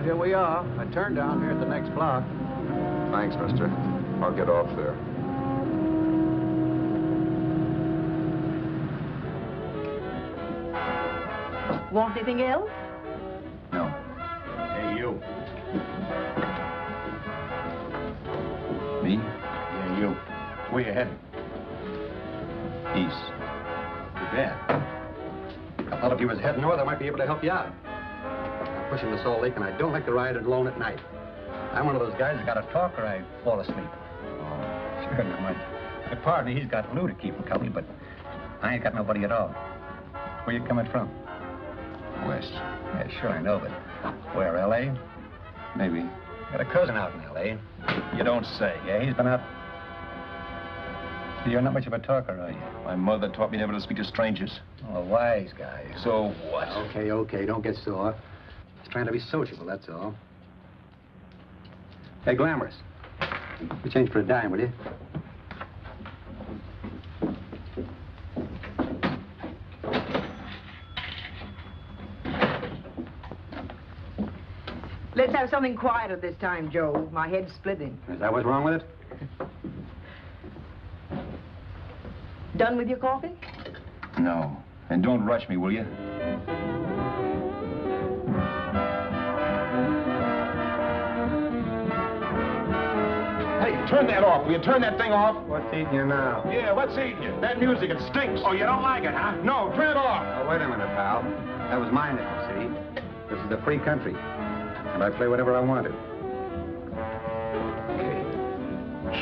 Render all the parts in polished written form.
here we are. I turned down here at the next block. Thanks, mister. I'll get off there. Want anything else? No. Hey, you. Me? Yeah, you. Where you heading? East. Too bad. I thought if you was heading north, I might be able to help you out. I'm pushing the Salt Lake, and I don't like to ride it alone at night. I'm one of those guys that got to talk or I fall asleep. Oh. Sure, now, my partner, he's got Lou to keep him company, but I ain't got nobody at all. Where you coming from? West. Yeah, sure, I know, but where, L.A.? Maybe. Got a cousin out in L.A. You don't say. Yeah, he's been out... You're not much of a talker, are you? My mother taught me never to speak to strangers. Oh, a wise guy. So what? Okay, don't get sore. Just trying to be sociable, that's all. Hey, Glamorous. You change for a dime, will you? Let's have something quieter this time, Joe. My head's splitting. Is that what's wrong with it? Done with your coffee? No. And don't rush me, will you? Hey, turn that off. Will you turn that thing off? What's eating you now? Yeah, what's eating you? That music, it stinks. Oh, you don't like it, huh? No, turn it off. Oh, wait a minute, pal. That was my nickel, see? This is a free country. And I play whatever I want to.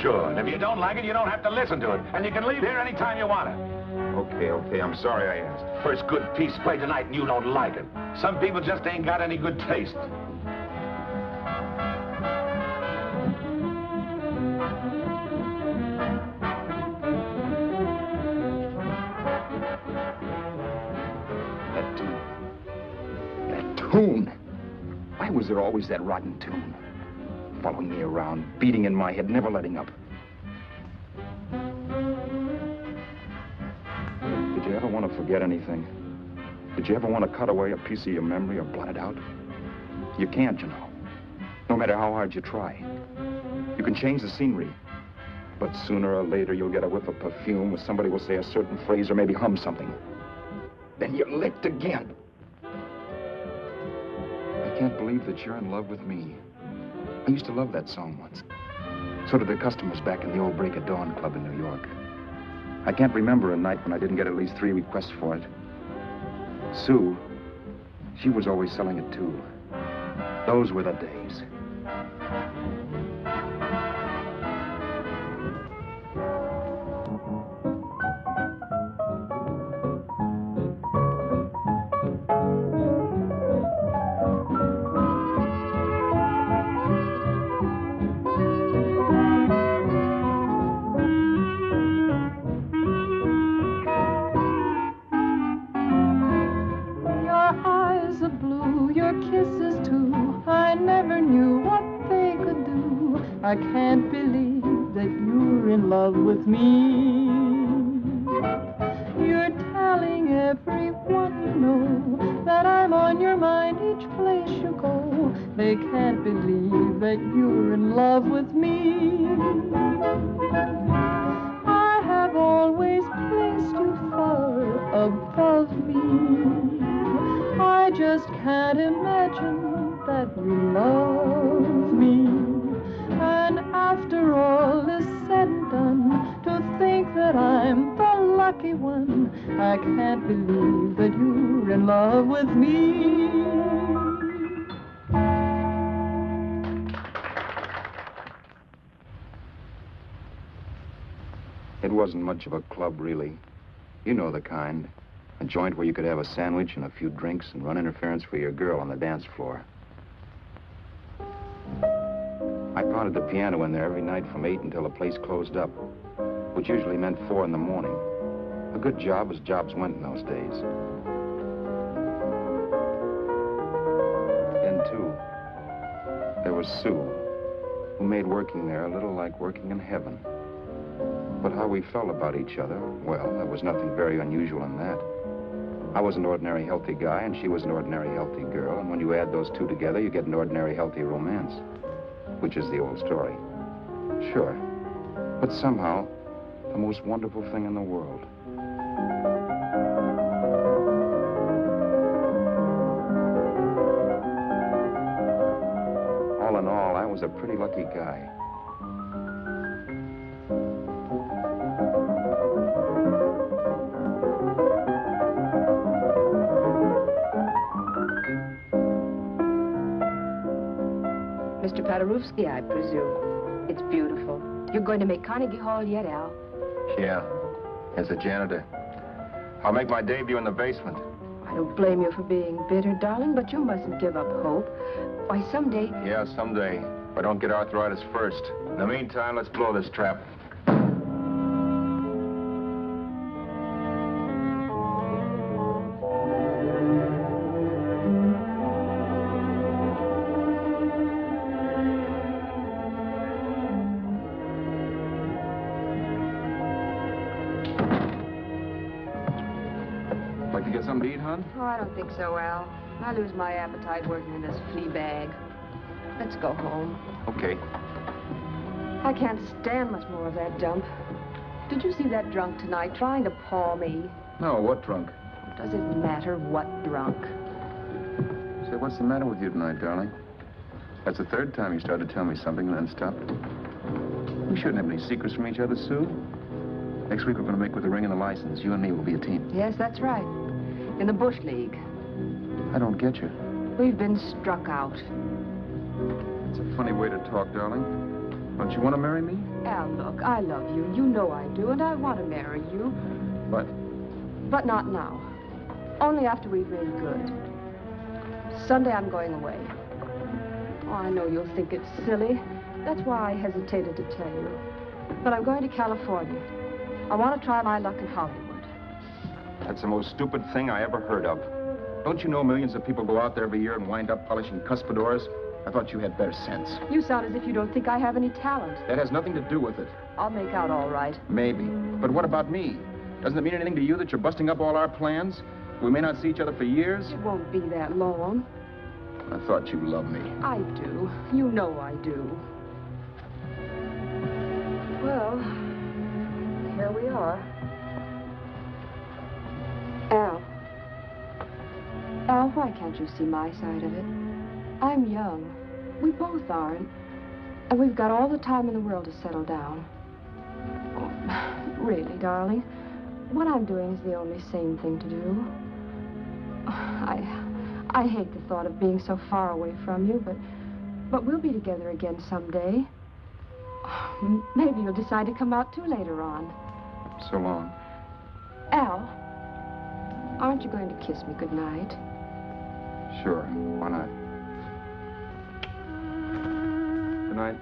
Sure, and if you don't like it, you don't have to listen to it. And you can leave here anytime you want to. Okay, I'm sorry I asked. First good piece played tonight and you don't like it. Some people just ain't got any good taste. That tune. Why was there always that rotten tune? Following me around, beating in my head, never letting up. Did you ever want to forget anything? Did you ever want to cut away a piece of your memory or blot it out? You can't, you know. No matter how hard you try. You can change the scenery, but sooner or later you'll get a whiff of perfume, or somebody will say a certain phrase or maybe hum something. Then you're licked again. I can't believe that you're in love with me. I used to love that song once. So did the customers back in the old Break of Dawn Club in New York. I can't remember a night when I didn't get at least 3 requests for it. Sue, she was always selling it too. Those were the days. I can't believe that you're in love with me. You're telling everyone you know that I'm on your mind each place you go. They can't believe that you're in love with me. I have always placed you far above me. I just can't imagine that you love me. And after all is said and done, to think that I'm the lucky one, I can't believe that you're in love with me. It wasn't much of a club, really. You know the kind. A joint where you could have a sandwich and a few drinks and run interference for your girl on the dance floor. I pounded the piano in there every night from 8 until the place closed up, which usually meant 4 in the morning. A good job as jobs went in those days. Then, too, there was Sue, who made working there a little like working in heaven. But how we felt about each other, well, there was nothing very unusual in that. I was an ordinary healthy guy, and she was an ordinary healthy girl, and when you add those two together, you get an ordinary healthy romance, which is the old story. Sure. But somehow, the most wonderful thing in the world. All in all, I was a pretty lucky guy. Mr. Paderewski, I presume. It's beautiful. You're going to make Carnegie Hall yet, Al? Yeah, as a janitor. I'll make my debut in the basement. I don't blame you for being bitter, darling, but you mustn't give up hope. Why, someday... Yeah, someday. If I don't get arthritis first. In the meantime, let's blow this trap. Like to get something to eat, hon? Oh, I don't think so, Al. I lose my appetite working in this flea bag. Let's go home. Okay. I can't stand much more of that dump. Did you see that drunk tonight trying to paw me? No, what drunk? Does it matter what drunk? Say, what's the matter with you tonight, darling? That's the third time you started to tell me something and then stopped. We shouldn't have any secrets from each other, Sue. Next week we're going to make with the ring and the license. You and me will be a team. Yes, that's right. In the Bush League. I don't get you. We've been struck out. It's a funny way to talk, darling. Don't you want to marry me? Al, look, I love you. You know I do, and I want to marry you. But But not now. Only after we've made good. Sunday I'm going away. Oh, I know you'll think it's silly. That's why I hesitated to tell you. But I'm going to California. I want to try my luck in Hollywood. that's the most stupid thing I ever heard of. Don't you know millions of people go out there every year and wind up polishing cuspidors? I thought you had better sense. You sound as if you don't think I have any talent. That has nothing to do with it. I'll make out all right. Maybe. But what about me? Doesn't it mean anything to you that you're busting up all our plans? We may not see each other for years? It won't be that long. I thought you loved me. I do. You know I do. Well, here we are. Al, why can't you see my side of it? I'm young. We both are, and we've got all the time in the world to settle down. Oh, really, darling, what I'm doing is the only sane thing to do. I hate the thought of being so far away from you, but we'll be together again someday. Maybe you'll decide to come out too later on. So long. Al, aren't you going to kiss me goodnight? Sure. Why not? Good night.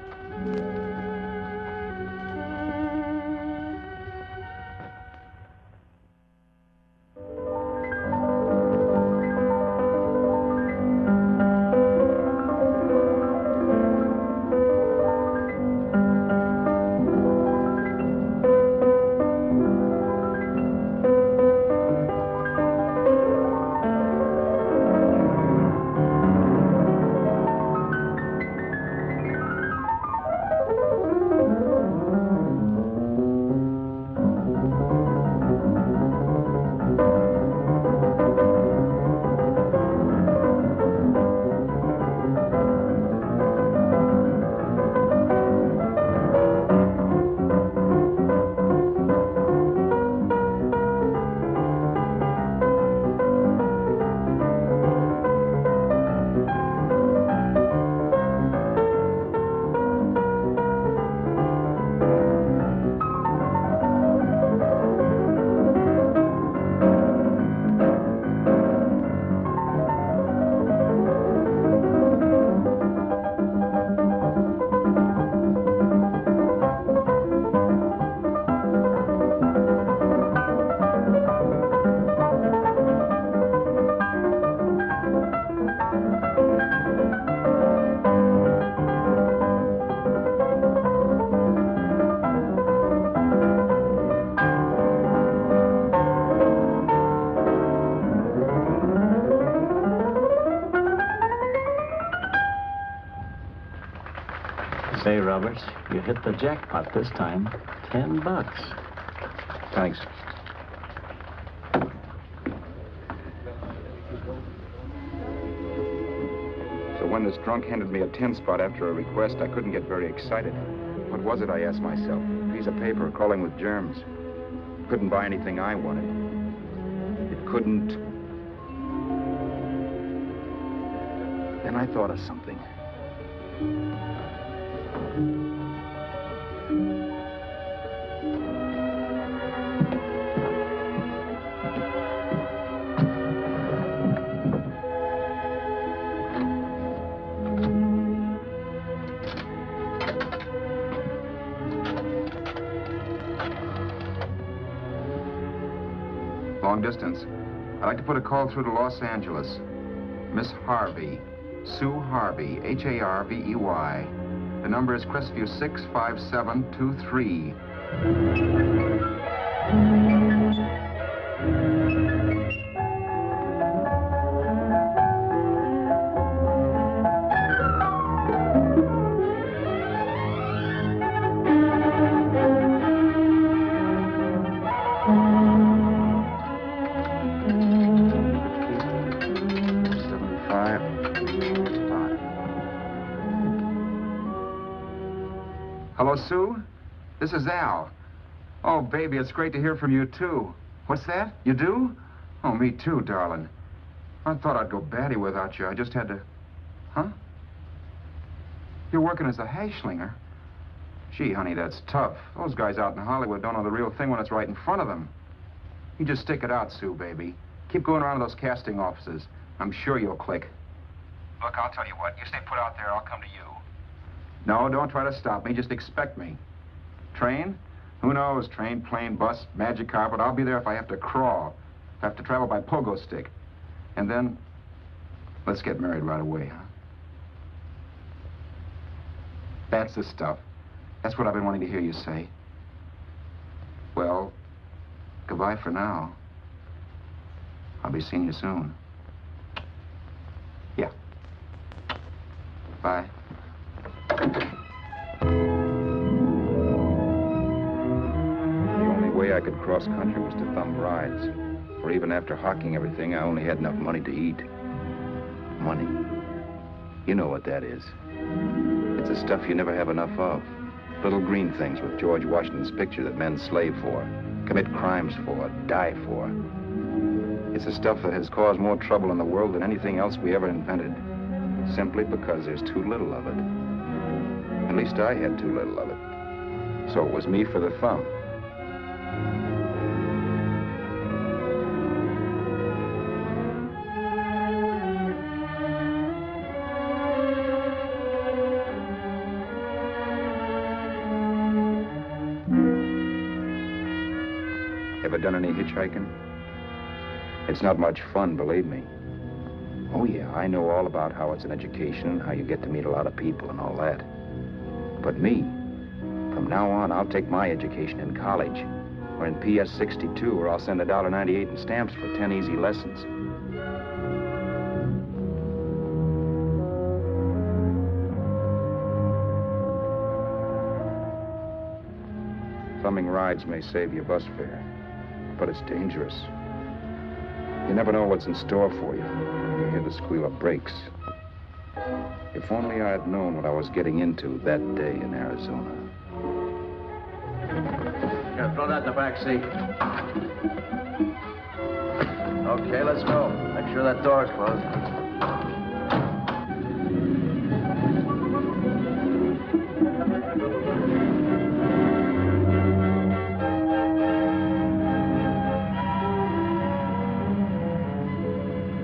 Okay, Roberts. You hit the jackpot this time. $10. Thanks. So when this drunk handed me a 10 spot after a request, I couldn't get very excited. What was it, I asked myself? A piece of paper crawling with germs. Couldn't buy anything I wanted. It couldn't... Then I thought of something. Long distance. I'd like to put a call through to Los Angeles. Miss Harvey. Sue Harvey, Harvey. The number is Crestview 65723. Hello, Sue? This is Al. Oh, baby, it's great to hear from you, too. What's that? You do? Oh, me too, darling. I thought I'd go batty without you. I just had to... Huh? You're working as a hashlinger? Gee, honey, that's tough. Those guys out in Hollywood don't know the real thing when it's right in front of them. You just stick it out, Sue, baby. Keep going around to those casting offices. I'm sure you'll click. Look, I'll tell you what. You stay put out there, I'll come to you. No, don't try to stop me. Just expect me. Train? Who knows? Train, plane, bus, magic carpet. I'll be there if I have to crawl. If I have to travel by pogo stick. And then, let's get married right away, huh? That's the stuff. That's what I've been wanting to hear you say. Well, goodbye for now. I'll be seeing you soon. Yeah. Bye. The only way I could cross country was to thumb rides. For even after hawking everything, I only had enough money to eat. Money. You know what that is. It's the stuff you never have enough of. Little green things with George Washington's picture that men slave for, commit crimes for, die for. It's the stuff that has caused more trouble in the world than anything else we ever invented. Simply because there's too little of it. At least I had too little of it. So it was me for the thumb. Ever done any hitchhiking? It's not much fun, believe me. Oh, yeah, I know all about how it's an education and how you get to meet a lot of people and all that. But me, from now on, I'll take my education in college or in PS 62, where I'll send $1.98 in stamps for 10 easy lessons. Thumbing rides may save you bus fare, but it's dangerous. You never know what's in store for you. You hear the squeal of brakes. If only I had known what I was getting into that day in Arizona. Here, throw that in the back seat. Okay, let's go. Make sure that door's closed.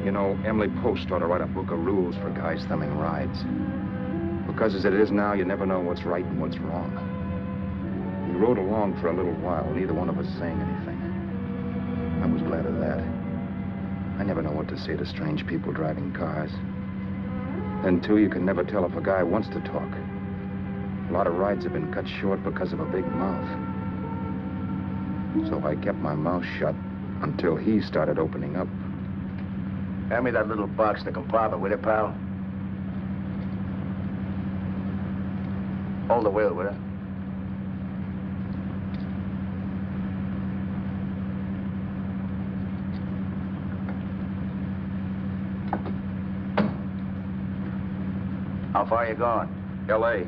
You know, Emily Post ought to write a book of rules for guys thumbing rides. Because as it is now, you never know what's right and what's wrong. We rode along for a little while, neither one of us saying anything. I was glad of that. I never know what to say to strange people driving cars. Then, too, you can never tell if a guy wants to talk. A lot of rides have been cut short because of a big mouth. So I kept my mouth shut until he started opening up. Hand me that little box in the compartment, will you, pal? Hold the wheel, will you? How far are you going? L.A.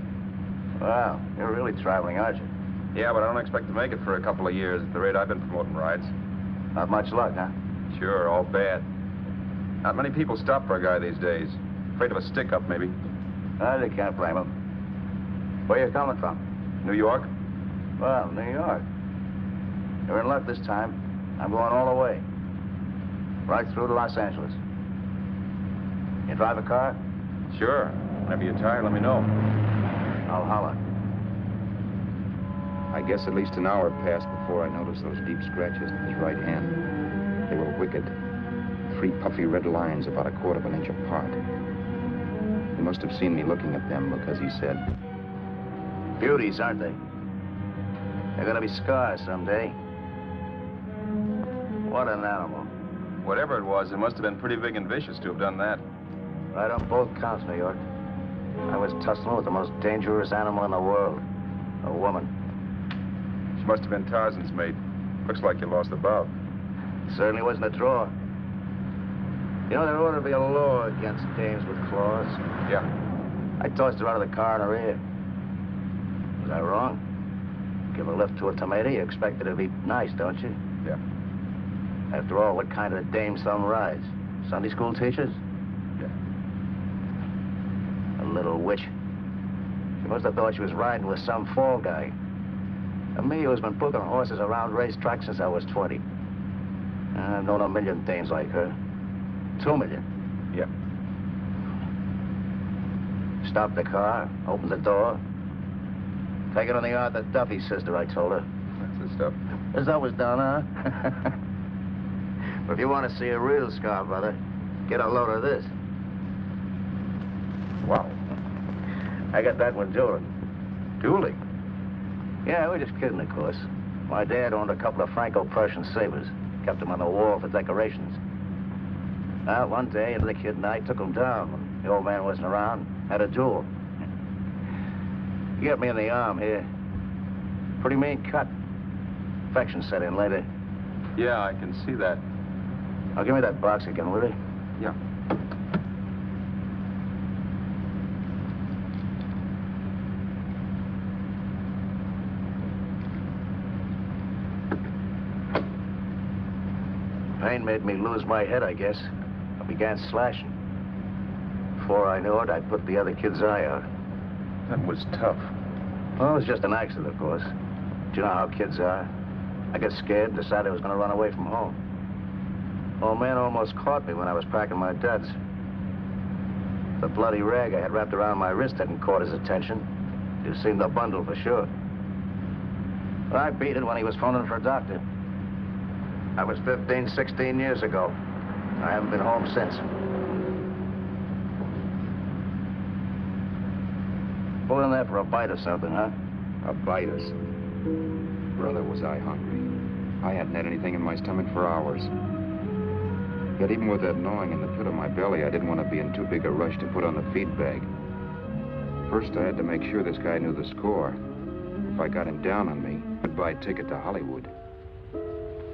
Wow, you're really traveling, aren't you? Yeah, but I don't expect to make it for a couple of years at the rate I've been promoting rides. Not much luck, huh? Sure, all bad. Not many people stop for a guy these days. Afraid of a stick-up, maybe. They can't blame them. Where you coming from? New York? Well, New York. You're in luck this time. I'm going all the way. Right through to Los Angeles. You drive a car? Sure. Whenever you're tired, let me know. I'll holler. I guess at least an hour passed before I noticed those deep scratches in his right hand. They were wicked. 3 puffy red lines about 1/4 of an inch apart. He must have seen me looking at them because he said, Beauties, aren't they? They're gonna be scars someday. What an animal. whatever it was, it must have been pretty big and vicious to have done that. Right on both counts, New York. I was tussling with the most dangerous animal in the world. A woman. She must have been Tarzan's mate. Looks like you lost the bout. Certainly wasn't a draw. You know, there ought to be a law against dames with claws. Yeah. I tossed her out of the car in her ear. Was I wrong? Give a lift to a tomato, you expect her to be nice, don't you? Yeah. After all, what kind of dame some rides? Sunday school teachers? Yeah. A little witch. She must have thought she was riding with some fall guy. And me, who's been booking horses around racetracks since I was 20. I've known a million dames like her. 2 million. Yeah. Stopped the car, opened the door. Take it on the Arthur Duffy, sister, I told her. That's the stuff. As that was done, huh? But if you want to see a real scar, brother, get a load of this. Wow. I got that one dueling. Dueling? Yeah, we're just kidding, of course. My dad owned a couple of Franco-Prussian sabers. Kept them on the wall for decorations. Well, one day, the kid and I took them down. When the old man wasn't around. Had a duel. He got me in the arm here. Pretty mean cut. Infection set in later. Yeah, I can see that. Now, give me that box again, will you? Yeah. Pain made me lose my head, I guess. I began slashing. Before I knew it, I put the other kid's eye out. That was tough. Well, it was just an accident, of course. But you know how kids are. I got scared and decided I was going to run away from home. Old man almost caught me when I was packing my duds. The bloody rag I had wrapped around my wrist hadn't caught his attention. You've seen the bundle for sure. But I beat it when he was phoning for a doctor. That was 15, 16 years ago. I haven't been home since. Pull in there for a bite or something, huh? A bite us. Brother, was I hungry. I hadn't had anything in my stomach for hours. Yet even with that gnawing in the pit of my belly, I didn't want to be in too big a rush to put on the feed bag. First, I had to make sure this guy knew the score. If I got him down on me, goodbye ticket to Hollywood.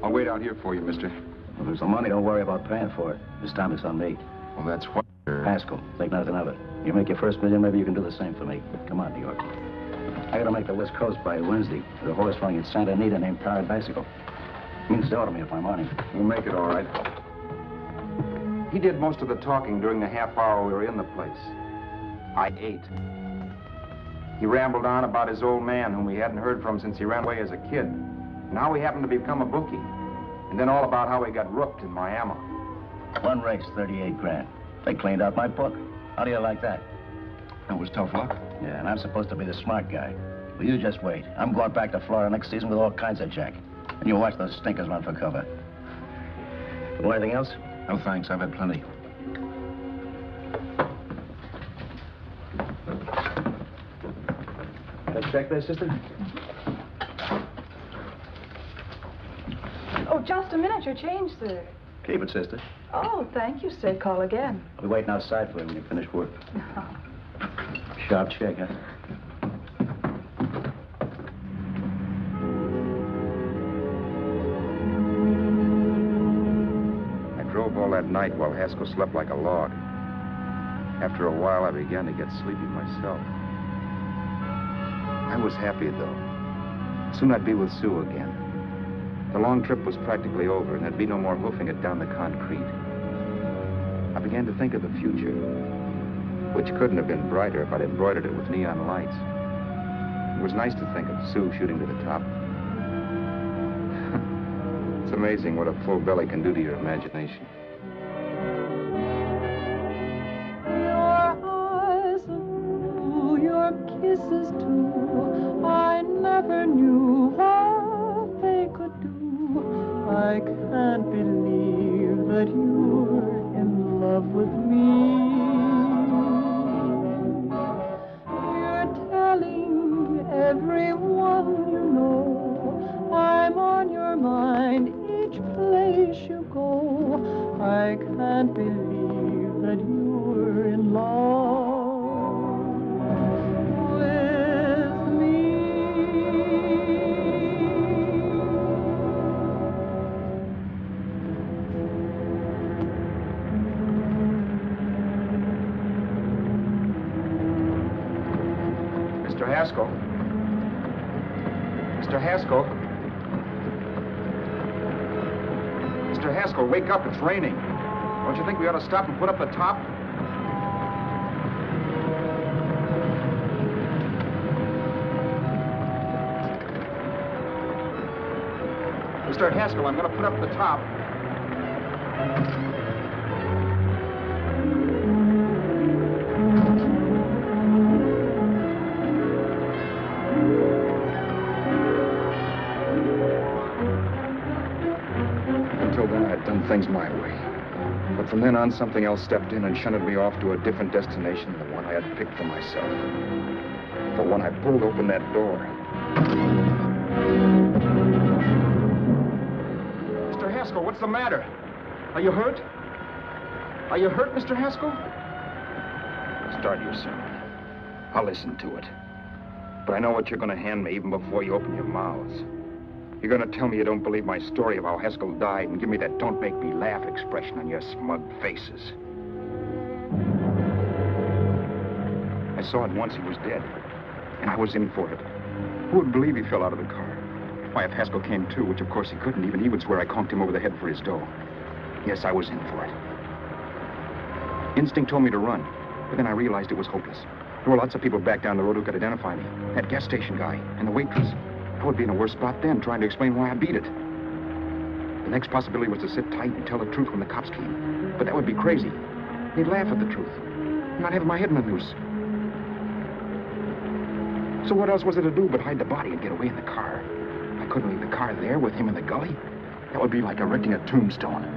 I'll wait out here for you, mister. Well, there's the money. Don't worry about paying for it. This time it's on me. Well, that's what... Haskell, think nothing of it. You make your first million, maybe you can do the same for me. Come on, New York. I gotta make the West Coast by Wednesday. There's a horse running at Santa Anita named Paradiesical. Means to order me if I'm on him. We'll make it all right. He did most of the talking during the half hour we were in the place. I ate. He rambled on about his old man, whom we hadn't heard from since he ran away as a kid. Now he happened to become a bookie. And then all about how he got rooked in Miami. One race, 38 grand. They cleaned out my book. How do you like that? That was tough luck. Yeah, and I'm supposed to be the smart guy. Well, you just wait. I'm going back to Florida next season with all kinds of jack. And you watch those stinkers run for cover. Want anything else? No, thanks. I've had plenty. Got a check there, sister? Oh, just a minute. Your change, sir. Keep it, sister. Oh, thank you, sir. Call again. I'll be waiting outside for you when you finish work. Sharp check, huh? that night while Haskell slept like a log. After a while, I began to get sleepy myself. I was happy, though. Soon I'd be with Sue again. The long trip was practically over, and there'd be no more hoofing it down the concrete. I began to think of the future, which couldn't have been brighter if I'd embroidered it with neon lights. It was nice to think of Sue shooting to the top. It's amazing what a full belly can do to your imagination. Your eyes are blue, your kisses too. I never knew what they could do. I can't believe that you're in love with me. You're telling everyone you know I'm on your mind each place you go. I can't believe that you're in love with me. Mr. Haskell? Mr. Haskell? Mr. Haskell, wake up. It's raining. Don't you think we ought to stop and put up the top? Mr. Haskell, I'm going to put up the top. Until then, I'd done things my way. But from then on, something else stepped in and shunted me off to a different destination than the one I had picked for myself. For when I pulled open that door... Mr. Haskell, what's the matter? Are you hurt? Are you hurt, Mr. Haskell? Start your sermon. I'll listen to it. But I know what you're going to hand me even before you open your mouths. You're going to tell me you don't believe my story of how Haskell died and give me that don't make me laugh expression on your smug faces. I saw at once he was dead, and I was in for it. Who would believe he fell out of the car? Why, if Haskell came too, which of course he couldn't, even he would swear I conked him over the head for his dough. Yes, I was in for it. Instinct told me to run, but then I realized it was hopeless. There were lots of people back down the road who could identify me. That gas station guy and the waitress. I would be in a worse spot then, trying to explain why I beat it. The next possibility was to sit tight and tell the truth when the cops came. But that would be crazy. They'd laugh at the truth. I'm not having my head in the noose. So what else was there to do but hide the body and get away in the car? I couldn't leave the car there with him in the gully. That would be like erecting a tombstone.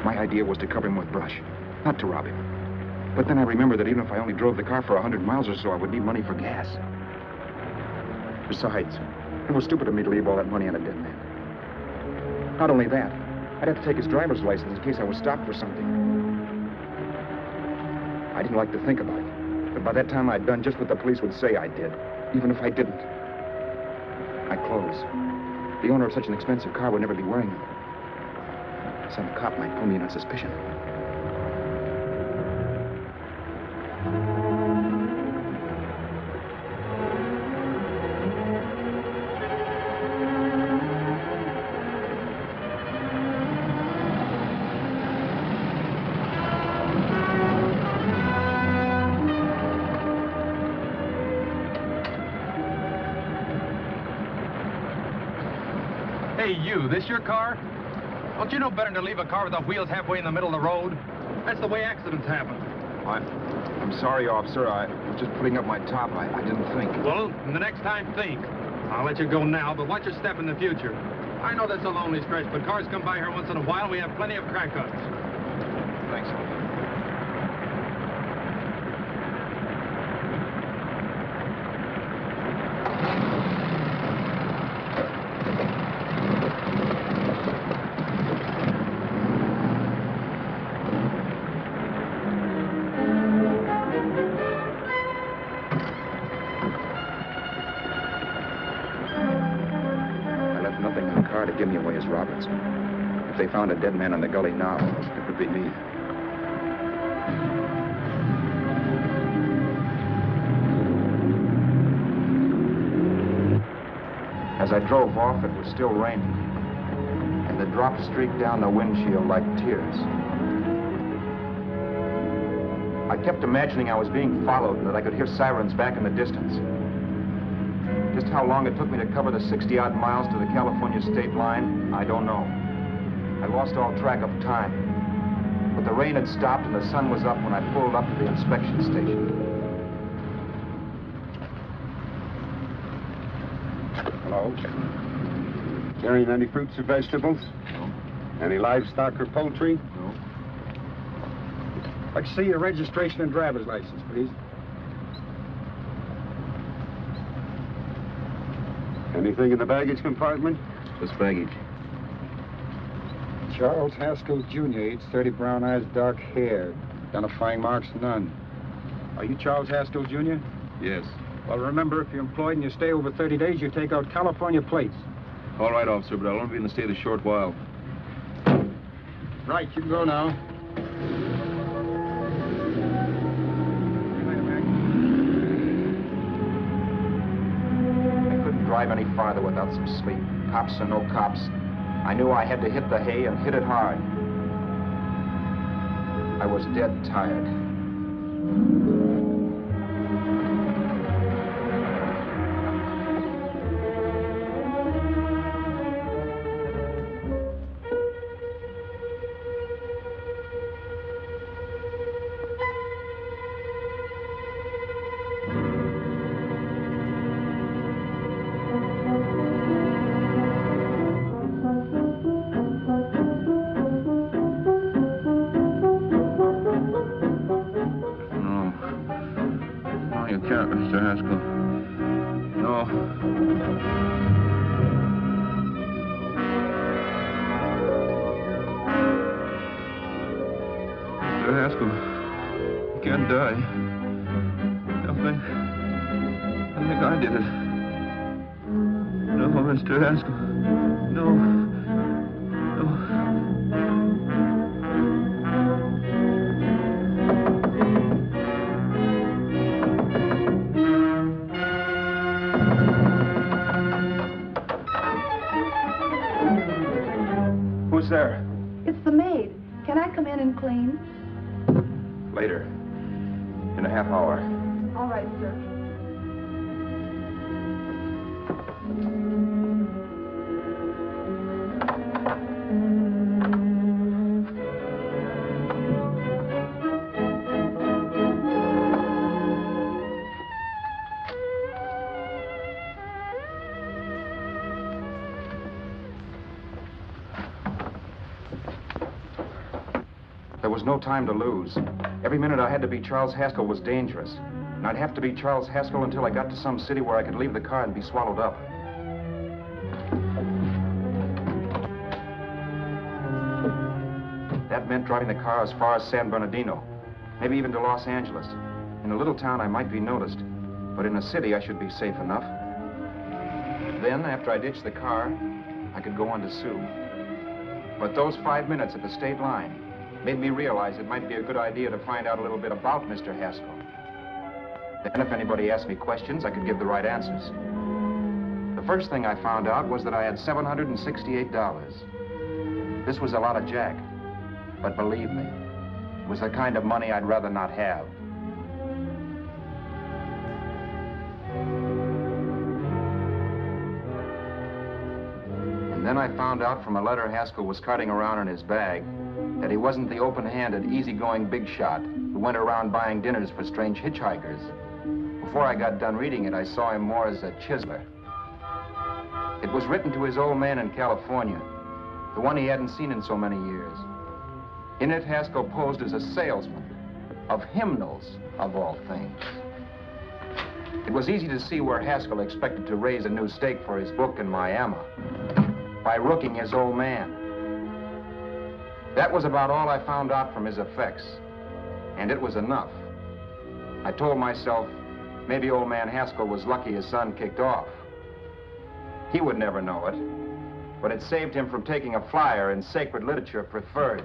My idea was to cover him with brush, not to rob him. But then I remembered that even if I only drove the car for 100 miles or so, I would need money for gas. Besides, it was stupid of me to leave all that money on a dead man. Not only that, I'd have to take his driver's license in case I was stopped for something. I didn't like to think about it, but by that time I'd done just what the police would say I did, even if I didn't. My clothes. The owner of such an expensive car would never be wearing them. Some cop might pull me in on suspicion. Hey, you, this your car? Don't you know better than to leave a car with the wheels halfway in the middle of the road? That's the way accidents happen. I'm sorry, officer. I was just putting up my top. I didn't think. Well, the next time, think. I'll let you go now, but watch your step in the future. I know that's a lonely stretch, but cars come by here once in a while, and we have plenty of crack ups. Thanks, officer. Roberts. If they found a dead man in the gully now, it would be me. As I drove off, it was still raining, and the drops streaked down the windshield like tears. I kept imagining I was being followed and that I could hear sirens back in the distance. Just how long it took me to cover the 60-odd miles to the California state line, I don't know. I lost all track of time. But the rain had stopped and the sun was up when I pulled up to the inspection station. Hello? Carrying any fruits or vegetables? No. Any livestock or poultry? No. I'd like to see your registration and driver's license, please. Anything in the baggage compartment? Just baggage. Charles Haskell, Jr., age 30, brown eyes, dark hair. Identifying marks, none. Are you Charles Haskell, Jr.? Yes. Well, remember, if you're employed and you stay over 30 days, you take out California plates. All right, officer, but I'll only be in the state a short while. Right, you can go now. I couldn't drive any farther without some sleep. Cops or no cops, I knew I had to hit the hay and hit it hard. I was dead tired. Mr. Haskell. No. Mr. Haskell, you can't die. I think I did it. No, Mr. Haskell. No. No. Who's there? It's the maid. Can I come in and clean? Later. In a half hour. All right, sir. There was no time to lose. Every minute I had to be Charles Haskell was dangerous. And I'd have to be Charles Haskell until I got to some city where I could leave the car and be swallowed up. That meant driving the car as far as San Bernardino, maybe even to Los Angeles. In a little town, I might be noticed, but in a city, I should be safe enough. Then, after I ditched the car, I could go on to Sue. But those 5 minutes at the state line made me realize it might be a good idea to find out a little bit about Mr. Haskell. Then if anybody asked me questions, I could give the right answers. The first thing I found out was that I had $768. This was a lot of jack, but believe me, it was the kind of money I'd rather not have. And then I found out from a letter Haskell was carting around in his bag that he wasn't the open-handed, easygoing big shot who went around buying dinners for strange hitchhikers. Before I got done reading it, I saw him more as a chiseler. It was written to his old man in California, the one he hadn't seen in so many years. In it, Haskell posed as a salesman of hymnals, of all things. It was easy to see where Haskell expected to raise a new stake for his book in Miami by rooking his old man. That was about all I found out from his effects, and it was enough. I told myself, maybe old man Haskell was lucky his son kicked off. He would never know it, but it saved him from taking a flyer in sacred literature preferred.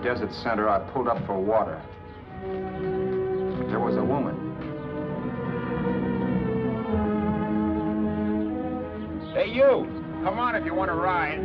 Desert center, I pulled up for water. There was a woman. Hey, you! Come on if you want to ride.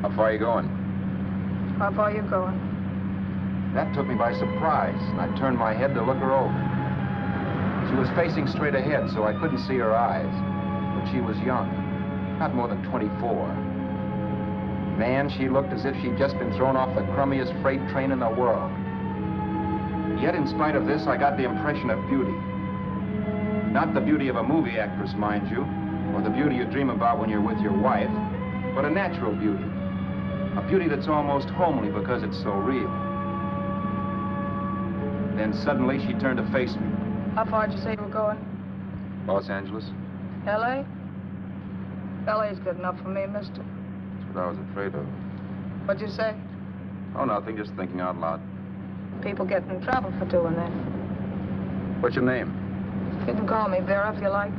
How far are you going? How far are you going? That took me by surprise, and I turned my head to look her over. She was facing straight ahead, so I couldn't see her eyes. But she was young, not more than 24. Man, she looked as if she'd just been thrown off the crummiest freight train in the world. Yet, in spite of this, I got the impression of beauty. Not the beauty of a movie actress, mind you, or the beauty you dream about when you're with your wife, but a natural beauty. A beauty that's almost homely because it's so real. Then suddenly she turned to face me. How far did you say you were going? Los Angeles? L.A.? L.A.'s good enough for me, mister. That's what I was afraid of. What'd you say? Oh, nothing, just thinking out loud. People get in trouble for doing that. What's your name? You can call me Vera if you like.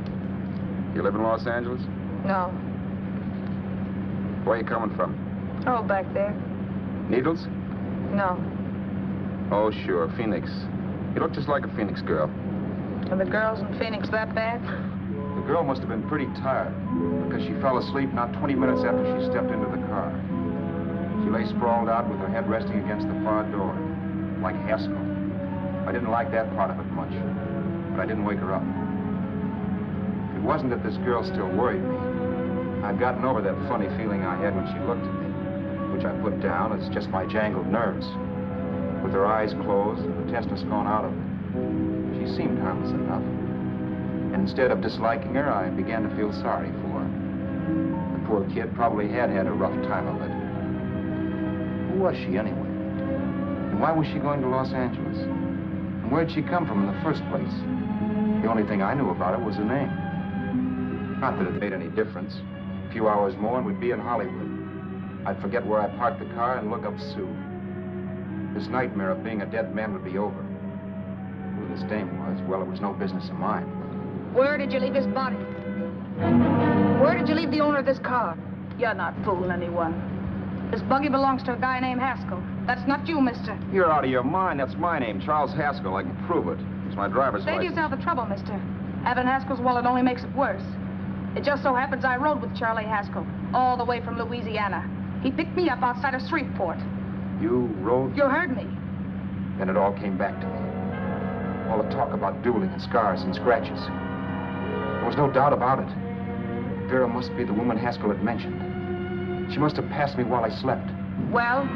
You live in Los Angeles? No. Where are you coming from? Oh, back there. Needles? No. Oh, sure, Phoenix. You look just like a Phoenix girl. Are the girls in Phoenix that bad? The girl must have been pretty tired, because she fell asleep not 20 minutes after she stepped into the car. She lay sprawled out with her head resting against the far door, like Haskell. I didn't like that part of it much, but I didn't wake her up. It wasn't that this girl still worried me. I'd gotten over that funny feeling I had when she looked at me, which I put down as just my jangled nerves. With her eyes closed and the testness gone out of her, she seemed harmless enough. And instead of disliking her, I began to feel sorry for her. The poor kid probably had had a rough time of it. Who was she anyway? And why was she going to Los Angeles? And where'd she come from in the first place? The only thing I knew about her was her name. Not that it made any difference. A few hours more and we'd be in Hollywood. I'd forget where I parked the car and look up Sue. This nightmare of being a dead man would be over. Who this dame was, well, it was no business of mine. Where did you leave his body? Where did you leave the owner of this car? You're not fooling anyone. This buggy belongs to a guy named Haskell. That's not you, mister. You're out of your mind. That's my name, Charles Haskell. I can prove it. It's my driver's Save license. yourself the trouble, mister. Having Haskell's wallet only makes it worse. It just so happens I rode with Charlie Haskell, all the way from Louisiana. He picked me up outside of Shreveport. You rode? You heard me. Then it all came back to me. All the talk about dueling and scars and scratches. There was no doubt about it. Vera must be the woman Haskell had mentioned. She must have passed me while I slept. Well,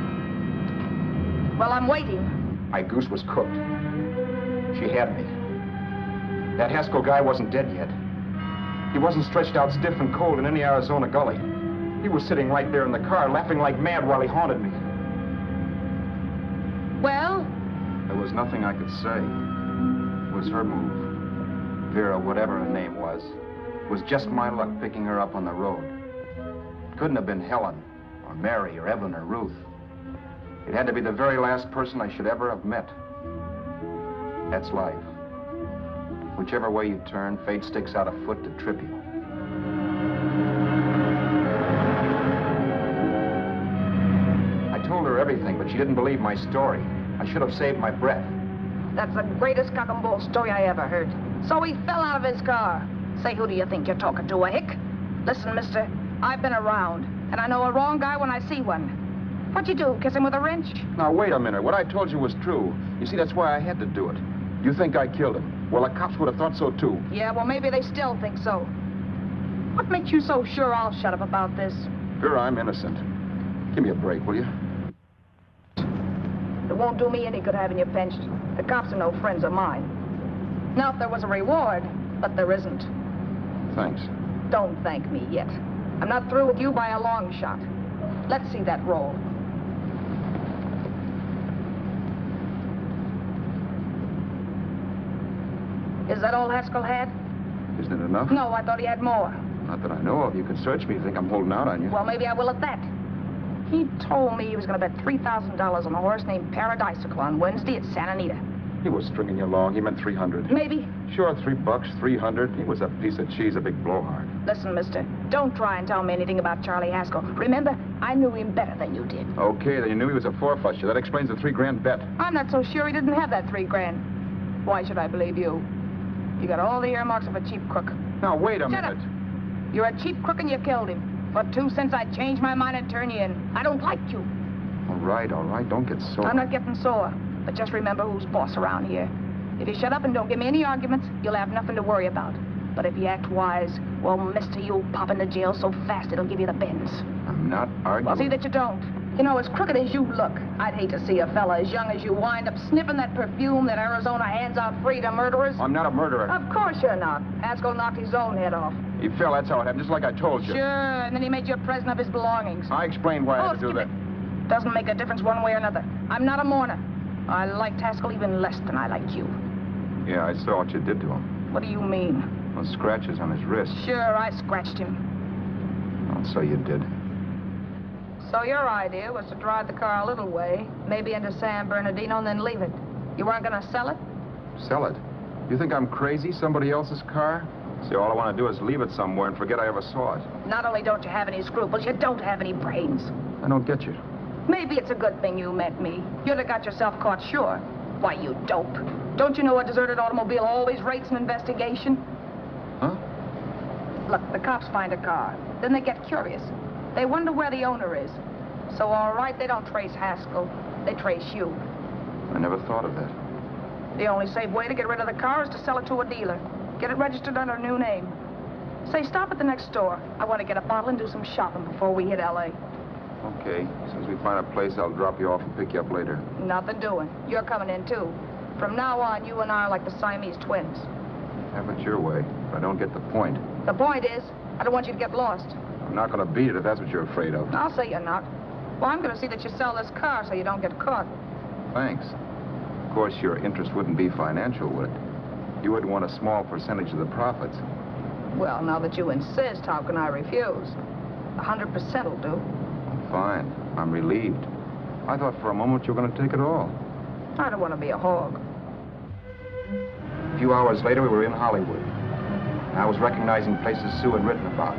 I'm waiting. My goose was cooked. She had me. That Haskell guy wasn't dead yet. He wasn't stretched out stiff and cold in any Arizona gully. He was sitting right there in the car, laughing like mad while he haunted me. Well? There was nothing I could say. It was her move. Vera, whatever her name was just my luck picking her up on the road. It couldn't have been Helen, or Mary, or Evelyn, or Ruth. It had to be the very last person I should ever have met. That's life. Whichever way you turn, fate sticks out a foot to trip you. I told her everything everything, but she didn't believe my story. I should have saved my breath. That's the greatest cock and bull story I ever heard. So he fell out of his car. Say, who do you think you're talking to, a hick? Listen, mister, I've been around, and I know a wrong guy when I see one. What'd you do, kiss him with a wrench? Now, wait a minute. What I told you was true. You see, that's why I had to do it. You think I killed him? Well, the cops would have thought so, too. Yeah, well, maybe they still think so. What makes you so sure I'll shut up about this? Sure, I'm innocent. Give me a break, will you? It won't do me any good having you pinched. The cops are no friends of mine. Now, if there was a reward, but there isn't. Thanks. Don't thank me yet. I'm not through with you by a long shot. Let's see that roll. Is that all Haskell had? Isn't it enough? No, I thought he had more. Not that I know of. You can search me if you think I'm holding out on you. Well, maybe I will at that. He told me he was going to bet $3,000 on a horse named Paradisical on Wednesday at Santa Anita. He was stringing you along. He meant 300. Maybe. Sure, $3, 300. He was a piece of cheese, a big blowhard. Listen, mister, don't try and tell me anything about Charlie Haskell. Remember, I knew him better than you did. Okay, then you knew he was a four-flusher. That explains the $3,000 bet. I'm not so sure he didn't have that $3,000. Why should I believe you? You got all the earmarks of a cheap crook. Now, wait a Shut minute. Up. You're a cheap crook and you killed him. For 2 cents, I'd change my mind and turn you in. I don't like you. All right. Don't get sore. I'm not getting sore. But just remember who's boss around here. If you shut up and don't give me any arguments, you'll have nothing to worry about. But if you act wise, well, mister, you'll pop into jail so fast it'll give you the bends. I'm not arguing. Well, see that you don't. You know, as crooked as you look, I'd hate to see a fella as young as you wind up sniffing that perfume that Arizona hands out free to murderers. I'm not a murderer. Of course you're not. Haskell knocked his own head off. He fell, that's how it happened, just like I told you. Sure, and then he made you a present of his belongings. I explained why I had to do that. Doesn't make a difference one way or another. I'm not a mourner. I liked Haskell even less than I like you. Yeah, I saw what you did to him. What do you mean? Well, scratches on his wrist. Sure, I scratched him. Oh, so you did. So your idea was to drive the car a little way, maybe into San Bernardino, and then leave it. You weren't going to sell it? Sell it? You think I'm crazy? Somebody else's car? See, all I want to do is leave it somewhere and forget I ever saw it. Not only don't you have any scruples, you don't have any brains. I don't get you. Maybe it's a good thing you met me. You'd have got yourself caught, sure. Why, you dope. Don't you know a deserted automobile always rates an investigation? Huh? Look, the cops find a car. Then they get curious. They wonder where the owner is. So, all right, they don't trace Haskell. They trace you. I never thought of that. The only safe way to get rid of the car is to sell it to a dealer. Get it registered under a new name. Say, stop at the next store. I want to get a bottle and do some shopping before we hit L.A. Okay. As soon as we find a place, I'll drop you off and pick you up later. Nothing doing. You're coming in, too. From now on, you and I are like the Siamese twins. Have it your way. But I don't get the point. The point is, I don't want you to get lost. I'm not going to beat it if that's what you're afraid of. I'll say you're not. Well, I'm going to see that you sell this car so you don't get caught. Thanks. Of course, your interest wouldn't be financial, would it? You would want a small percentage of the profits. Well, now that you insist, how can I refuse? 100% will do. Fine. I'm relieved. I thought for a moment you were going to take it all. I don't want to be a hog. A few hours later, we were in Hollywood. I was recognizing places Sue had written about.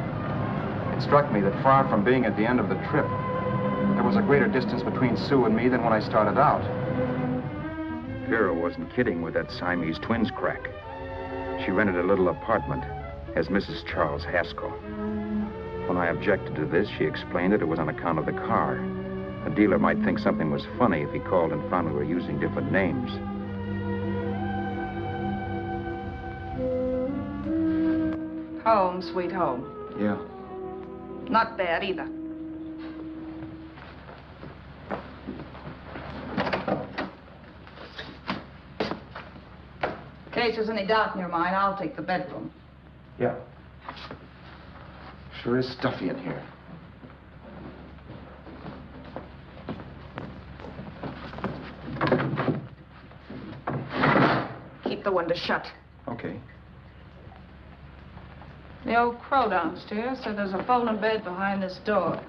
It struck me that far from being at the end of the trip, there was a greater distance between Sue and me than when I started out. Vera wasn't kidding with that Siamese twins crack. She rented a little apartment as Mrs. Charles Haskell. When I objected to this, she explained that it was on account of the car. A dealer might think something was funny if he called and found we were using different names. Home, sweet home. Yeah. Not bad either. In case there's any doubt in your mind, I'll take the bedroom. Yeah. Sure is stuffy in here. Keep the window shut. Okay. The old crow downstairs said there's a folding bed behind this door.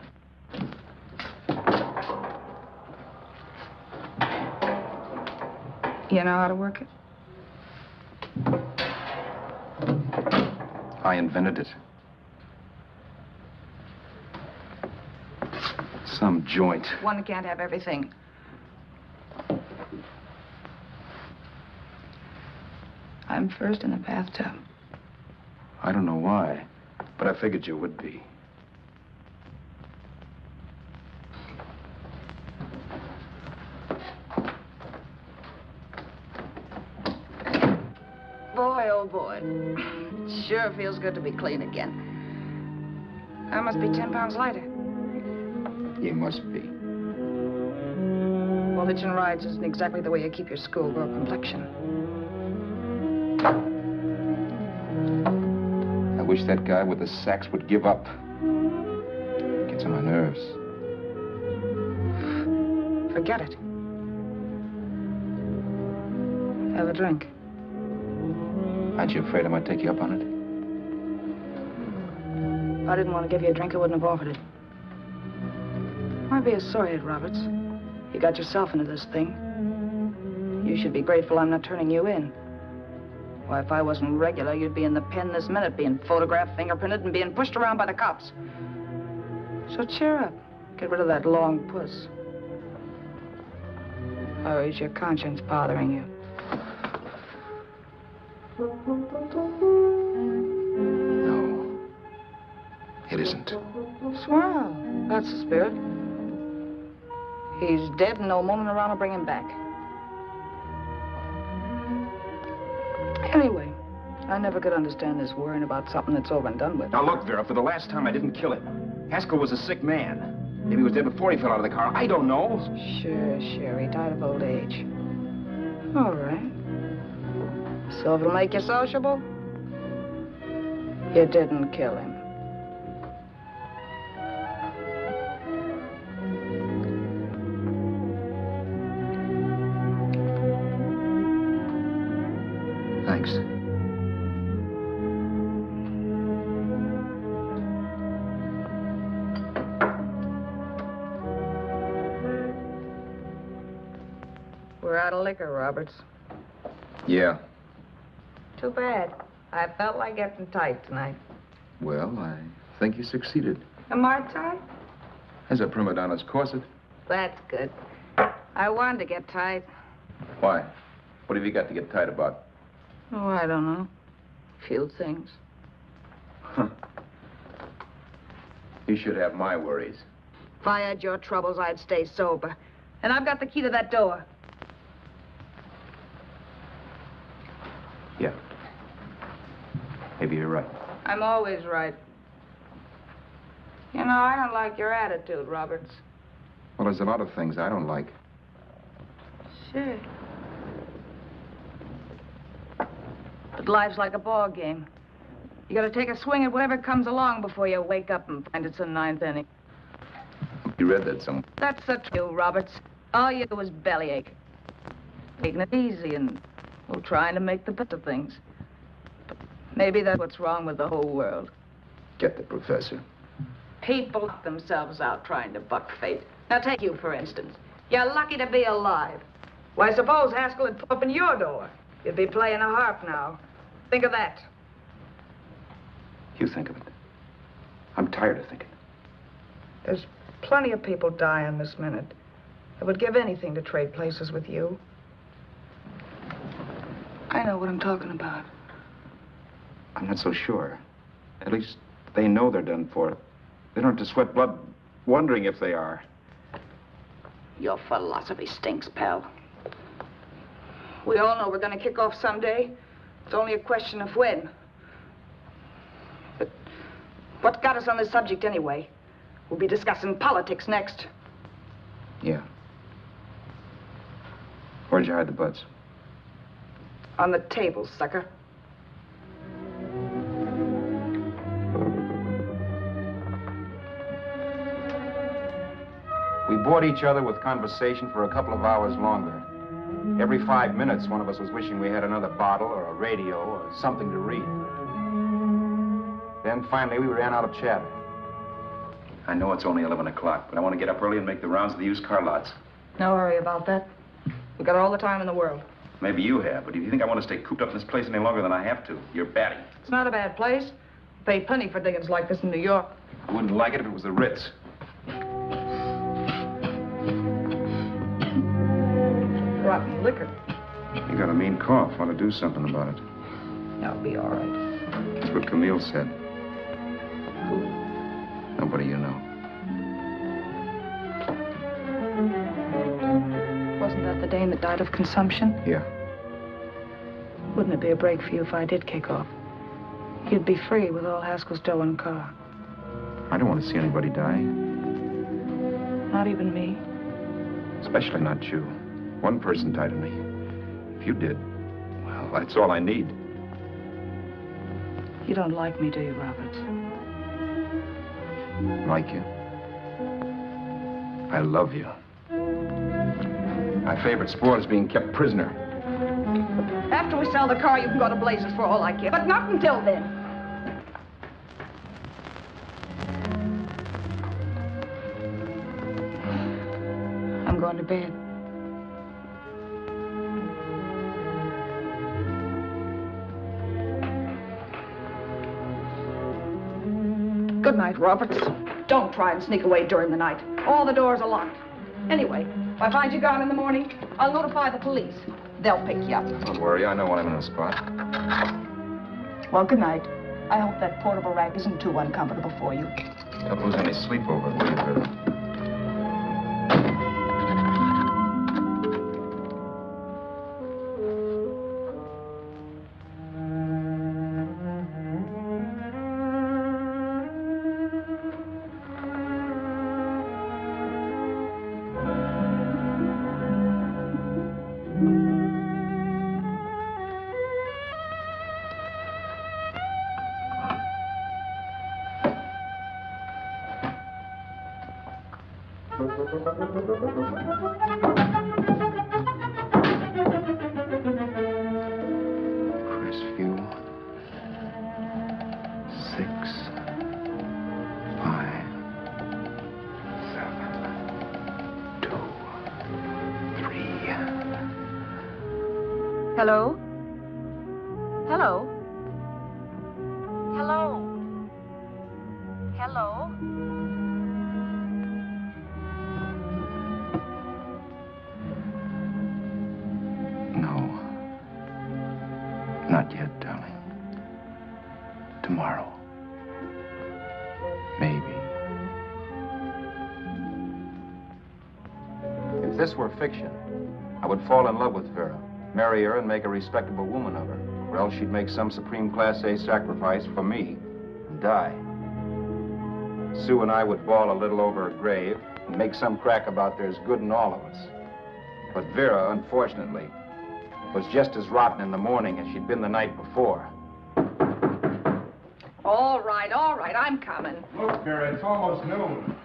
You know how to work it? I invented it. Some joint. One can't have everything. I'm first in the bathtub. I don't know why, but I figured you would be. Boy, oh boy. It sure feels good to be clean again. I must be 10 pounds lighter. You must be. Well, hitching rides isn't exactly the way you keep your schoolgirl complexion. I wish that guy with the sacks would give up. Gets on my nerves. Forget it. Have a drink. Aren't you afraid I might take you up on it? If I didn't want to give you a drink, I wouldn't have offered it. Might be a sorehead, Roberts. You got yourself into this thing. You should be grateful I'm not turning you in. Why, if I wasn't regular, you'd be in the pen this minute, being photographed, fingerprinted, and being pushed around by the cops. So cheer up. Get rid of that long puss. Or is your conscience bothering you? No. It isn't. Swell. That's the spirit. He's dead and no moaning around will bring him back. Anyway, I never could understand this worrying about something that's over and done with. Now look, Vera, for the last time I didn't kill him. Haskell was a sick man. Maybe he was dead before he fell out of the car. I don't know. Sure. He died of old age. All right. So if it'll make you sociable, you didn't kill him. Thanks. We're out of liquor, Roberts. Yeah. Too bad. I felt like getting tight tonight. Well, I think you succeeded. Am I tight? As a prima donna's corset. That's good. I wanted to get tight. Why? What have you got to get tight about? Oh, I don't know. Few things. Huh. You should have my worries. If I had your troubles, I'd stay sober. And I've got the key to that door. Yeah. Maybe you're right. I'm always right. You know, I don't like your attitude, Roberts. Well, there's a lot of things I don't like. Sure. But life's like a ball game. You gotta take a swing at whatever comes along before you wake up and find it's the ninth inning. You read that somewhere. That's the truth, Roberts. All you do is bellyache. Taking it easy and, well, trying to make the best of things. But maybe that's what's wrong with the whole world. Get the professor. People knock themselves out trying to buck fate. Now, take you, for instance. You're lucky to be alive. Why, suppose Haskell had opened your door. You'd be playing a harp now. Think of that. You think of it. I'm tired of thinking. There's plenty of people dying this minute. I would give anything to trade places with you. I know what I'm talking about. I'm not so sure. At least they know they're done for. They don't have to sweat blood wondering if they are. Your philosophy stinks, pal. We all know we're going to kick off someday. It's only a question of when. But what got us on this subject anyway? We'll be discussing politics next. Yeah. Where'd you hide the buds? On the table, sucker. We bored each other with conversation for a couple of hours longer. Every 5 minutes, one of us was wishing we had another bottle or a radio or something to read. Then finally, we ran out of chatter. I know it's only 11 o'clock, but I want to get up early and make the rounds of the used car lots. No hurry about that. We've got all the time in the world. Maybe you have, but if you think I want to stay cooped up in this place any longer than I have to, you're batty. It's not a bad place. Pay plenty for diggings like this in New York. I wouldn't like it if it was the Ritz. rotten liquor. You got a mean cough. Want to do something about it. I'll be all right. That's what Camille said. Nobody you know. Wasn't that the dame that died of consumption? Yeah. Wouldn't it be a break for you if I did kick off? You'd be free with all Haskell's dough and car. I don't want to see anybody die. Not even me. Especially not you. One person died of me. If you did, well, that's all I need. You don't like me, do you, Robert? Like you? I love you. My favorite sport is being kept prisoner. After we sell the car, you can go to blazes for all I care. But not until then. I'm going to bed. Good night, Roberts. Don't try and sneak away during the night. All the doors are locked. Anyway, if I find you gone in the morning, I'll notify the police. They'll pick you up. Don't worry, I know when I'm in a spot. Well, good night. I hope that portable rack isn't too uncomfortable for you. Don't lose any sleep over it, will you, Vera? Hello? Hello? Hello? Hello? No. Not yet, darling. Tomorrow. Maybe. If this were fiction, I would fall in love with Vera, marry her and make a respectable woman of her. Or else she'd make some supreme Class A sacrifice for me and die. Sue and I would bawl a little over her grave and make some crack about there's good in all of us. But Vera, unfortunately, was just as rotten in the morning as she'd been the night before. All right, I'm coming. Look, Vera, it's almost noon.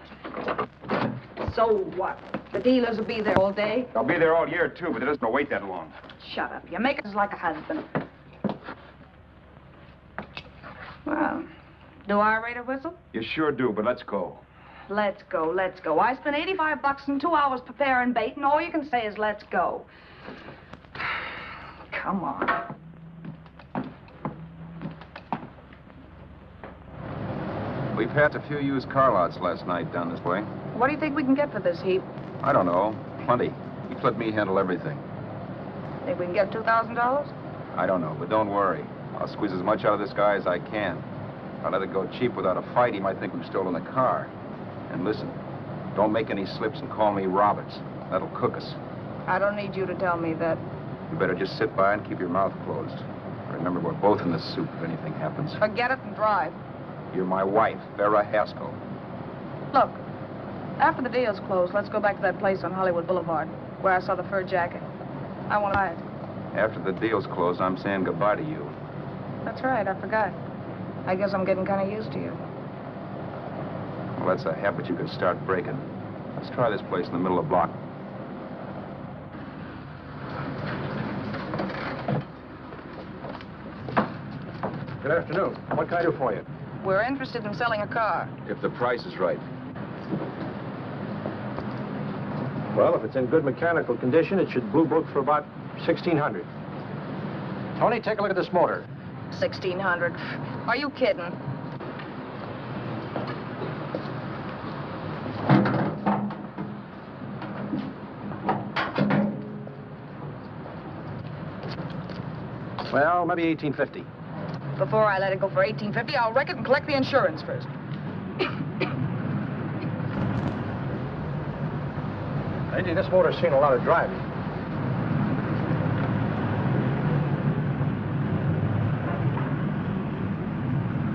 So what? The dealers will be there all day? They'll be there all year, too, but it doesn't wait that long. Shut up. You make us like a husband. Well, do I rate a whistle? You sure do, but let's go. Let's go, let's go. I spent $85 and 2 hours preparing bait, and all you can say is let's go. Come on. We passed a few used car lots last night down this way. What do you think we can get for this heap? I don't know. Plenty. You let me handle everything. Think we can get $2,000? I don't know, but don't worry. I'll squeeze as much out of this guy as I can. If I let it go cheap without a fight, he might think we've stolen the car. And listen, don't make any slips and call me Roberts. That'll cook us. I don't need you to tell me that. You better just sit by and keep your mouth closed. Remember, we're both in the soup if anything happens. Forget it and drive. You're my wife, Vera Haskell. Look, after the deal's closed, let's go back to that place on Hollywood Boulevard where I saw the fur jacket. I want to buy it. After the deal's closed, I'm saying goodbye to you. That's right, I forgot. I guess I'm getting kind of used to you. Well, that's a habit you could start breaking. Let's try this place in the middle of the block. Good afternoon. What can I do for you? We're interested in selling a car. If the price is right. Well, if it's in good mechanical condition, it should blue book for about $1,600. Tony, take a look at this motor. $1,600. Are you kidding? Well, maybe 1850. Before I let it go for 1850, I'll wreck it and collect the insurance first. Lady, this motor's seen a lot of driving.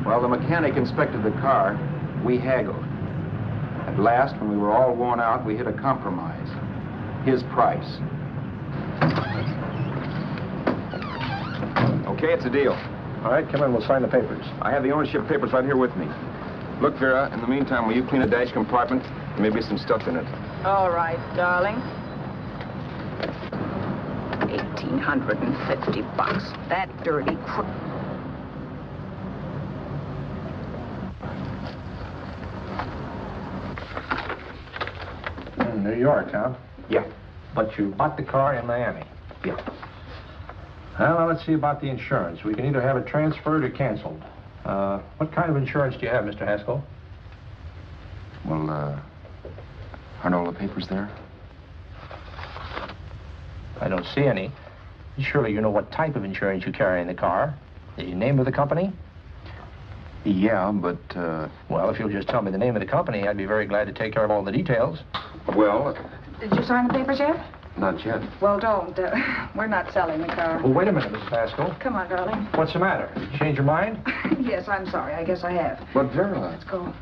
Well, the mechanic inspected the car. We haggled. At last, when we were all worn out, we hit a compromise. His price. Okay, it's a deal. All right, come in, we'll sign the papers. I have the ownership papers right here with me. Look, Vera, in the meantime, will you clean the dash compartment? There may be some stuff in it. All right, darling. $1,850. That dirty crook. In New York, huh? Yeah. But you bought the car in Miami. Yeah. Well, now let's see about the insurance. We can either have it transferred or canceled. What kind of insurance do you have, Mr. Haskell? Well, aren't all the papers there? I don't see any. Surely you know what type of insurance you carry in the car. The name of the company? Yeah, but, Well, if you'll just tell me the name of the company, I'd be very glad to take care of all the details. well, Did you sign the papers yet? not yet. Well, don't. We're not selling the car. Well, wait a minute, Mrs. Haskell. Come on, darling. What's the matter? You change your mind? Yes, I'm sorry. I guess I have. But, Vera... Let's go.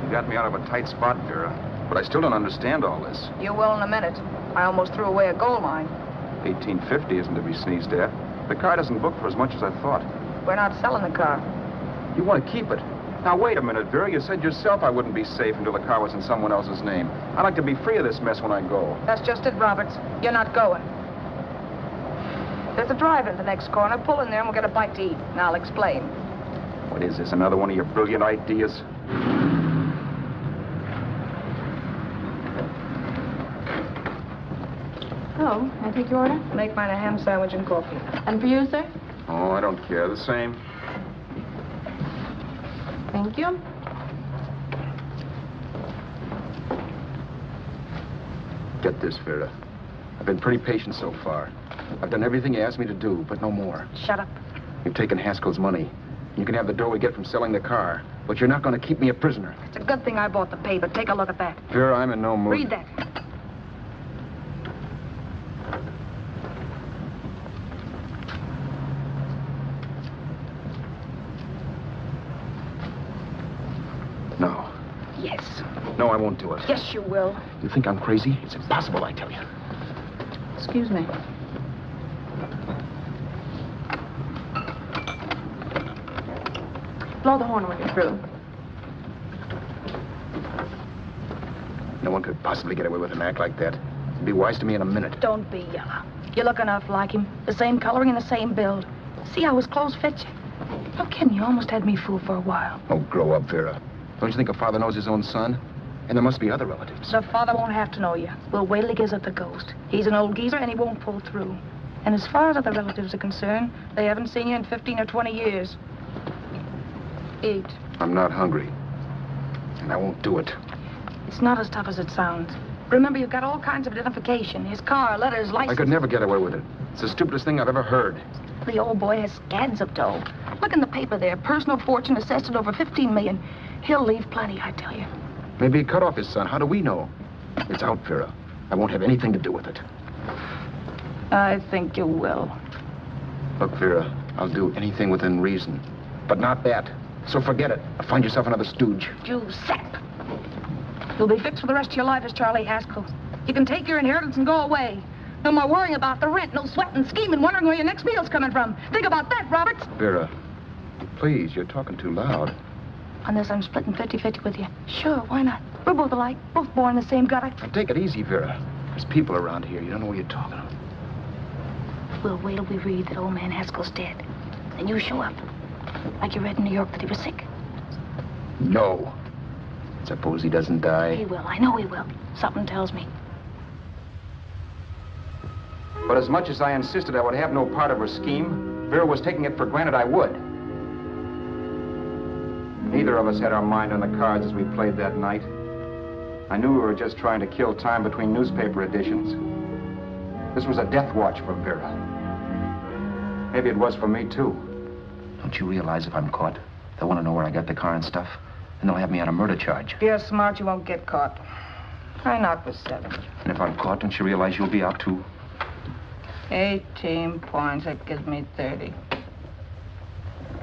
You got me out of a tight spot, Vera. But I still don't understand all this. You will in a minute. I almost threw away a gold mine. 1850 isn't to be sneezed at. The car doesn't book for as much as I thought. We're not selling the car. You want to keep it. Now, wait a minute, Vera. You said yourself I wouldn't be safe until the car was in someone else's name. I'd like to be free of this mess when I go. That's just it, Roberts. You're not going. There's a drive-in the next corner. Pull in there and we'll get a bite to eat. And I'll explain. What is this, another one of your brilliant ideas? Hello, can I take your order? Make mine a ham sandwich and coffee. And for you, sir? Oh, I don't care. The same. Thank you. Get this, Vera. I've been pretty patient so far. I've done everything you asked me to do, but no more. Shut up. You've taken Haskell's money. You can have the dough we get from selling the car, but you're not going to keep me a prisoner. It's a good thing I bought the paper. Take a look at that. Vera, I'm in no mood. Read that. No. Yes. No, I won't do it. Yes, you will. You think I'm crazy? It's impossible, I tell you. Excuse me. Blow the horn when you're through. No one could possibly get away with an act like that. It'd be wise to me in a minute. Don't be yellow. You look enough like him. The same coloring and the same build. See how his clothes fit you? No kidding, you almost had me fooled for a while. Oh, grow up, Vera. Don't you think a father knows his own son? And there must be other relatives. The father won't have to know you. We'll wait till he gives up the ghost. He's an old geezer and he won't pull through. And as far as other relatives are concerned, they haven't seen you in 15 or 20 years. Eat. I'm not hungry. And I won't do it. It's not as tough as it sounds. Remember, you've got all kinds of identification. His car, letters, license. I could never get away with it. It's the stupidest thing I've ever heard. The old boy has scads of dough. Look in the paper there. Personal fortune assessed at over 15 million. He'll leave plenty, I tell you. Maybe he cut off his son. How do we know? It's out, Vera. I won't have anything to do with it. I think you will. Look, Vera, I'll do anything within reason. But not that. So forget it. Or find yourself another stooge. You sap. You'll be fixed for the rest of your life as Charlie Haskell. You can take your inheritance and go away. No more worrying about the rent, no sweating, scheming, wondering where your next meal's coming from. Think about that, Roberts. Vera, please, you're talking too loud. On this, I'm splitting 50-50 with you. Sure, why not? We're both alike, both born in the same gutter. Now, take it easy, Vera. There's people around here. You don't know what you're talking about. We'll wait till we read that old man Haskell's dead. Then you show up. Like you read in New York that he was sick. No. Suppose he doesn't die. He will. I know he will. Something tells me. But as much as I insisted I would have no part of her scheme, Vera was taking it for granted I would. Neither of us had our mind on the cards as we played that night. I knew we were just trying to kill time between newspaper editions. This was a death watch for Vera. Maybe it was for me, too. Don't you realize if I'm caught, they'll want to know where I got the car and stuff, and they'll have me on a murder charge. If you're smart, you won't get caught. I knock for 7. And if I'm caught, don't you realize you'll be out, too? 18 points, that gives me 30.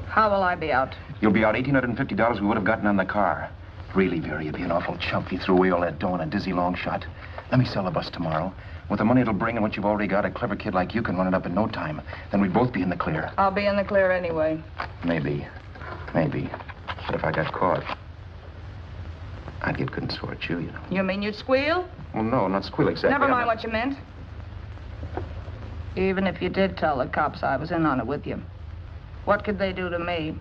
How will I be out? You'll be out $1,850 we would have gotten on the car. Really, Vera, you'd be an awful chump if you threw away all that dough on a dizzy long shot. Let me sell the bus tomorrow. With the money it'll bring and what you've already got, a clever kid like you can run it up in no time. Then we'd both be in the clear. I'll be in the clear anyway. Maybe. But if I got caught, I'd get good and sore at you, you know. You mean you'd squeal? Well, no, not squeal exactly. Never mind what you meant. Even if you did tell the cops I was in on it with you, what could they do to me?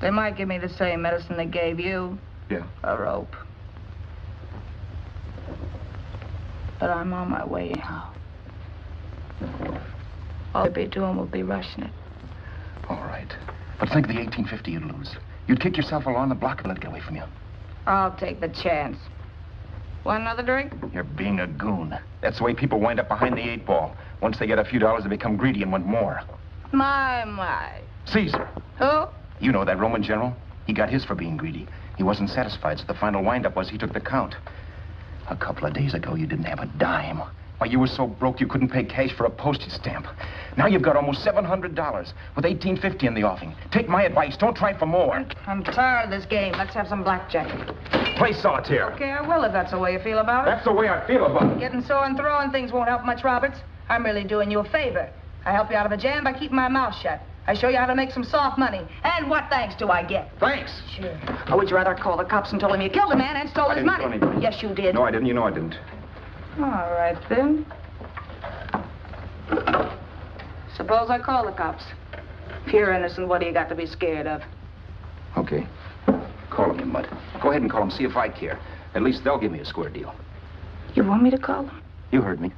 They might give me the same medicine they gave you. Yeah. A rope. But I'm on my way now. All they'd be doing would be rushing it. All right. But think of the $1,850 you'd lose. You'd kick yourself along the block and let it get away from you. I'll take the chance. Want another drink? You're being a goon. That's the way people wind up behind the 8 ball. Once they get a few dollars, they become greedy and want more. My. Caesar. Who? You know that Roman general? He got his for being greedy. He wasn't satisfied, so the final wind-up was he took the count. A couple of days ago, you didn't have a dime. Why, you were so broke you couldn't pay cash for a postage stamp. Now you've got almost $700 with $1,850 in the offing. Take my advice. Don't try for more. I'm tired of this game. Let's have some blackjack. Play solitaire. Okay, I will if that's the way you feel about it. That's the way I feel about it. Getting sore and throwing things won't help much, Roberts. I'm really doing you a favor. I help you out of a jam by keeping my mouth shut. I show you how to make some soft money. And what thanks do I get? Thanks. Sure. Or would you rather call the cops and told him you killed a man and stole his money? I didn't do anything. Yes, you did. No, I didn't. You know I didn't. All right, then. Suppose I call the cops. If you're innocent, what do you got to be scared of? Okay. Call him, you mutt. Go ahead and call him, see if I care. At least they'll give me a square deal. You want me to call them? You heard me.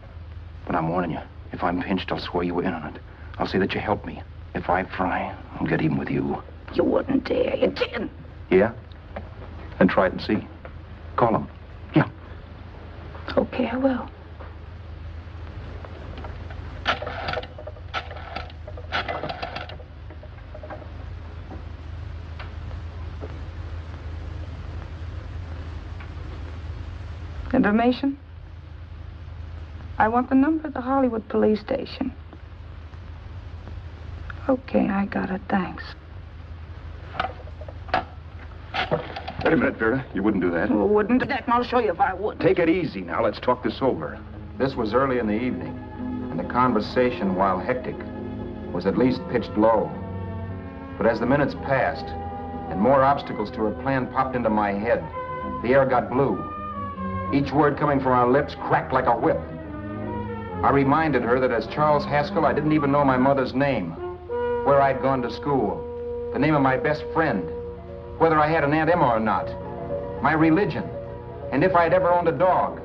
But I'm warning you. If I'm pinched, I'll swear you were in on it. I'll say that you helped me. If I fry, I'll get even with you. You wouldn't dare. You're chicken. Yeah? Then try it and see. Call him. Yeah. Okay, I will. Information? I want the number of the Hollywood police station. Okay, I got it. Thanks. Wait a minute, Vera. You wouldn't do that. Well, wouldn't do that, and I'll show you if I would. Take it easy now. Let's talk this over. This was early in the evening, and the conversation, while hectic, was at least pitched low. But as the minutes passed, and more obstacles to her plan popped into my head, the air got blue. Each word coming from our lips cracked like a whip. I reminded her that as Charles Haskell, I didn't even know my mother's name, where I'd gone to school, the name of my best friend, whether I had an Aunt Emma or not, my religion, and if I'd ever owned a dog.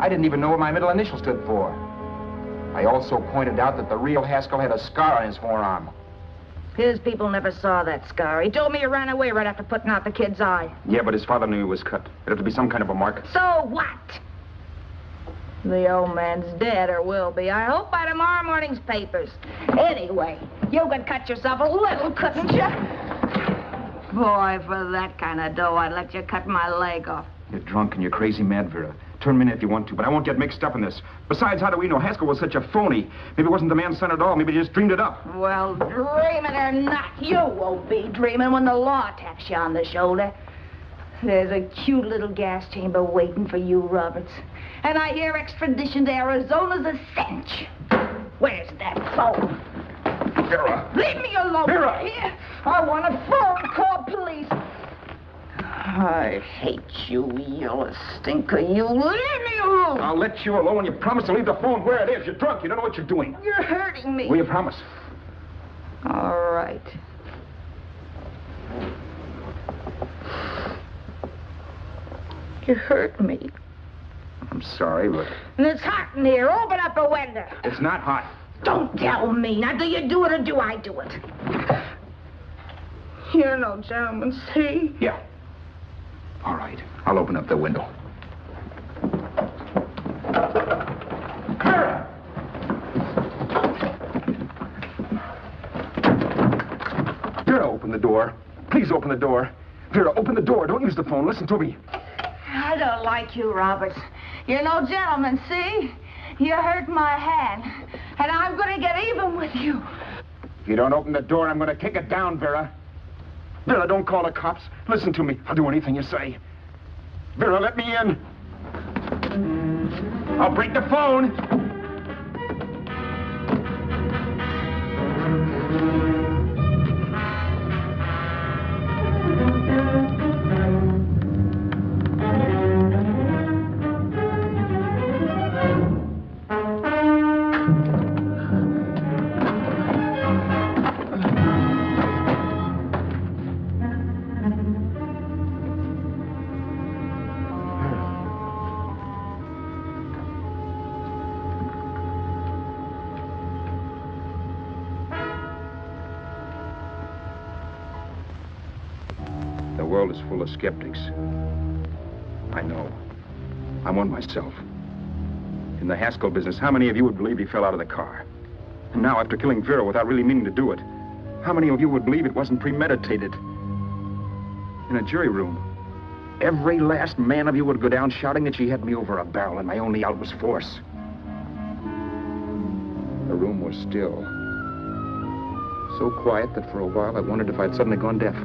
I didn't even know what my middle initial stood for. I also pointed out that the real Haskell had a scar on his forearm. His people never saw that scar. He told me he ran away right after putting out the kid's eye. Yeah, but his father knew he was cut. It'd have to be some kind of a mark. So what? The old man's dead, or will be. I hope by tomorrow morning's papers. Anyway, you could cut yourself a little, couldn't you? Boy, for that kind of dough, I'd let you cut my leg off. You're drunk and you're crazy mad, Vera. Turn me in if you want to, but I won't get mixed up in this. Besides, how do we know Haskell was such a phony? Maybe it wasn't the man's son at all. Maybe he just dreamed it up. Well, dreaming or not, you won't be dreaming when the law taps you on the shoulder. There's a cute little gas chamber waiting for you, Roberts. And I hear extradition to Arizona's a cinch. Where's that phone? Vera! Leave me alone. Vera! Here. I want a phone. Call police. I hate you, yellow stinker. You leave me alone. I'll let you alone when you promise to leave the phone where it is. You're drunk. You don't know what you're doing. You're hurting me. Will you promise? All right. You hurt me. I'm sorry, but... And it's hot in here. Open up a window. It's not hot. Don't tell me. Now, do you do it or do I do it? You're no gentleman, see? Yeah. All right. I'll open up the window. open the door. Please open the door. Vera, open the door. Don't use the phone. Listen to me. I don't like you, Roberts. You're no gentleman, see? You hurt my hand, and I'm going to get even with you. If you don't open the door, I'm going to kick it down, Vera. Vera, don't call the cops. Listen to me. I'll do anything you say. Vera, let me in. I'll break the phone. The world is full of skeptics. I know. I'm one myself. In the Haskell business, how many of you would believe he fell out of the car? And now, after killing Vera without really meaning to do it, how many of you would believe it wasn't premeditated? In a jury room, every last man of you would go down shouting that she had me over a barrel and my only out was force. The room was still. So quiet that for a while I wondered if I'd suddenly gone deaf.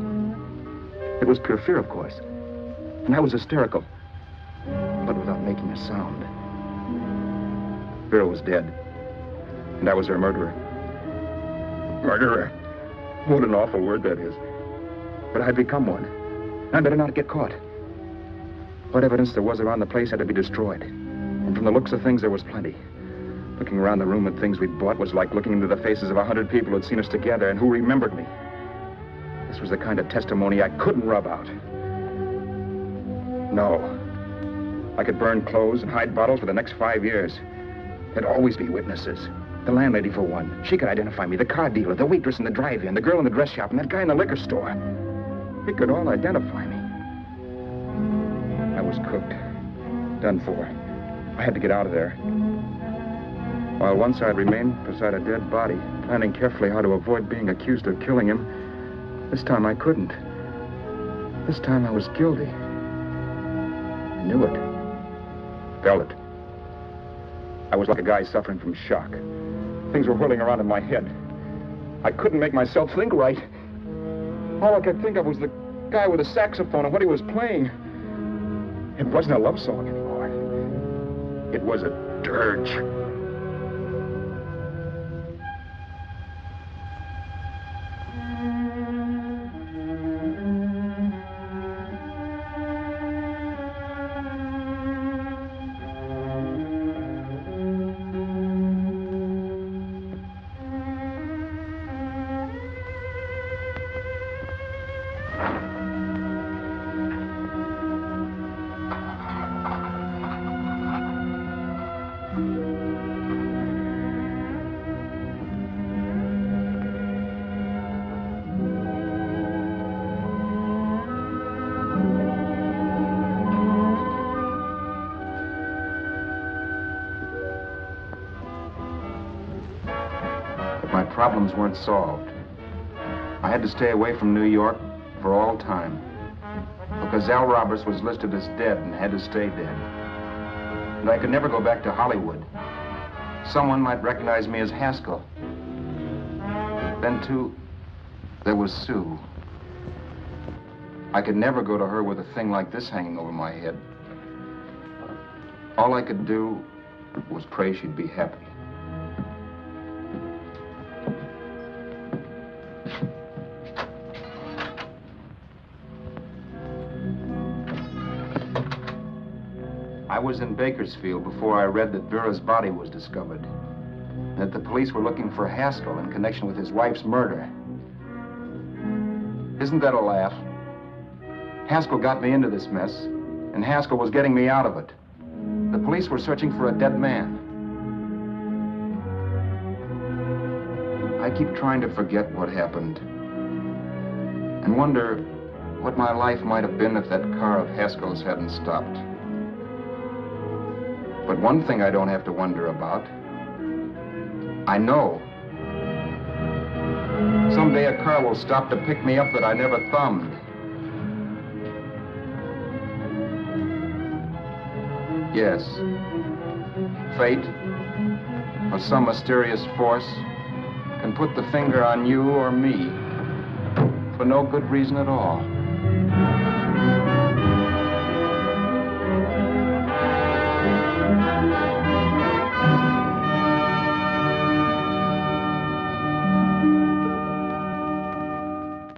It was pure fear, of course. And I was hysterical, but without making a sound. Vera was dead, and I was her murderer. Murderer? What an awful word that is. But I'd become one. I better not get caught. What evidence there was around the place had to be destroyed. And from the looks of things, there was plenty. Looking around the room at things we'd bought was like looking into the faces of 100 people who'd seen us together and who remembered me. This was the kind of testimony I couldn't rub out. No. I could burn clothes and hide bottles for the next 5 years. There'd always be witnesses. The landlady, for one. She could identify me. The car dealer, the waitress in the drive-in, the girl in the dress shop, and that guy in the liquor store. They could all identify me. I was cooked. Done for. I had to get out of there. While once I'd remained beside a dead body, planning carefully how to avoid being accused of killing him, this time I couldn't. This time I was guilty. I knew it. Felt it. I was like a guy suffering from shock. Things were whirling around in my head. I couldn't make myself think right. All I could think of was the guy with the saxophone and what he was playing. It wasn't a love song anymore. It was a dirge. My problems weren't solved. I had to stay away from New York for all time. Because Al Roberts was listed as dead and had to stay dead. And I could never go back to Hollywood. Someone might recognize me as Haskell. Then, too, there was Sue. I could never go to her with a thing like this hanging over my head. All I could do was pray she'd be happy. I was in Bakersfield before I read that Vera's body was discovered. That the police were looking for Haskell in connection with his wife's murder. Isn't that a laugh? Haskell got me into this mess, and Haskell was getting me out of it. The police were searching for a dead man. I keep trying to forget what happened and wonder what my life might have been if that car of Haskell's hadn't stopped. But one thing I don't have to wonder about, I know. Someday a car will stop to pick me up that I never thumbed. Yes. Fate, or some mysterious force, can put the finger on you or me for no good reason at all.